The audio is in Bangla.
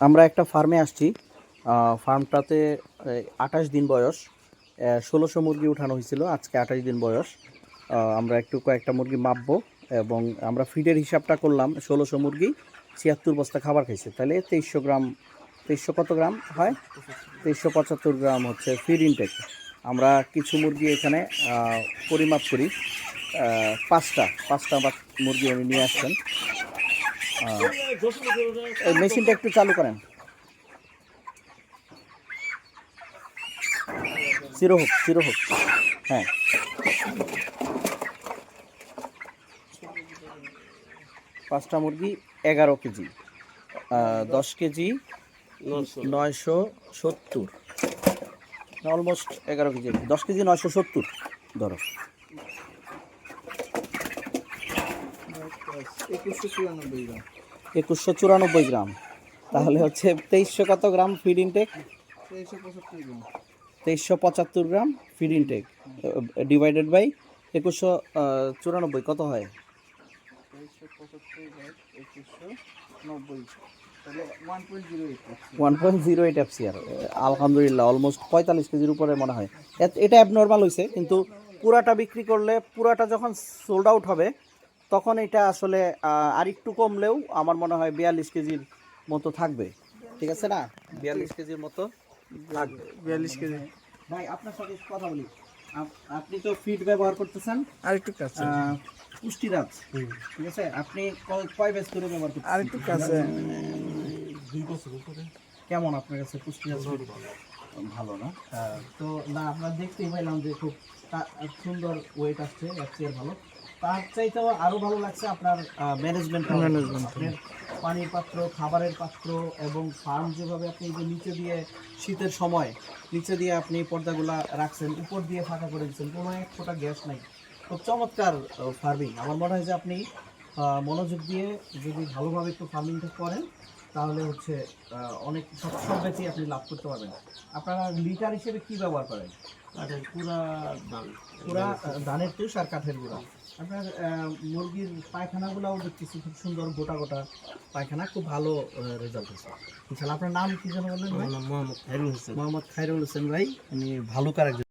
আমরা একটা ফার্মে আসছি। ফার্মটাতে 28 দিন বয়স, 1600 মুরগি উঠানো হয়েছিল। আজকে 28 দিন বয়স। আমরা একটু কয়েকটা মুরগি মাপবো এবং আমরা ফিডের হিসাবটা করলাম। 1600 মুরগি 76 বস্তা খাবার খাইছে, তাহলে 2300 গ্রাম, 2300 কত গ্রাম হয়, 2375 গ্রাম হচ্ছে ফিড ইনটেক। আমরা কিছু মুরগি এখানে পরিমাপ করি। পাঁচটা মুরগি উনি নিয়ে আসছেন। এই মেশিনটা একটু চালু করেন। জিরো হোক। হ্যাঁ, 5টা মুরগি 11 কেজি, 10 কেজি 970, অলমোস্ট 11 কেজি, 10 কেজি 970 ধরো। 2194 গ্রাম, তাহলে হচ্ছে 2300 কত গ্রাম ফিড ইনটেক, 2375 গ্রাম ফিড ইনটেক ডিভাইডেড বাই 2194 কত হয়? 1.08 FCR। আলহামদুলিল্লাহ, অলমোস্ট 45 কেজির উপরে মনে হয়। এটা অ্যাবনর্মাল হয়েছে, কিন্তু পুরাটা বিক্রি করলে, পুরাটা যখন সোল্ড আউট হবে তখন এটা আসলে আর একটু কমলেও আমার মনে হয় 42 কেজির মতো থাকবে। ঠিক আছে না? 42 কেজির মতো থাকবে। 42 কেজি। ভাই, আপনার সাথে কথা বলি। আপনি তো ফিড ব্যবহার করতেছেন, আর একটু কাছে পুষ্টিরাজ, ঠিক আছে? আপনি কয় ব্যাচ করে ব্যবহার করতেছেন? আর একটু কাছে 2 বছর উপরে। কেমন আপনার কাছে পুষ্টিরাজ? ভালো না? তো না, আমরা দেখতেই পাইলাম যে খুব সুন্দর ওয়েট আসছে, এর ভালো। তার চাইতেও আরো ভালো লাগছে আপনার ম্যানেজমেন্ট। পানির পাত্র, খাবারের পাত্র এবং ফার্ম যেভাবে আপনি যে নিচে দিয়ে শীতের সময় নিচে দিয়ে আপনি পর্দাগুলা রাখছেন, উপর দিয়ে ফাঁকা করে দিচ্ছেন, কোনো এক ফোঁটা গ্যাস নাই। খুব চমৎকার ফার্মিং। আমার মনে হয় যে আপনি মনোযোগ দিয়ে যদি ভালোভাবে একটু ফার্মিংটা করেন তাহলে হচ্ছে অনেক সব বেশি আপনি লাভ করতে পারবেন। আপনারা লিটার হিসেবে কি ব্যবহার করেন? পুরা ধানের তুষ আর কাঠের গুঁড়া। আপনার মুরগির পায়খানাগুলোও দেখতেছি খুব সুন্দর, গোটা গোটা পায়খানা, খুব ভালো রেজাল্ট হয়েছে। ইনশাআল্লাহ। আপনার নাম কি যেন বললেন ভাই? মোহাম্মদ খায়রুল হোসেন ভাই। উনি ভালুকার একজন।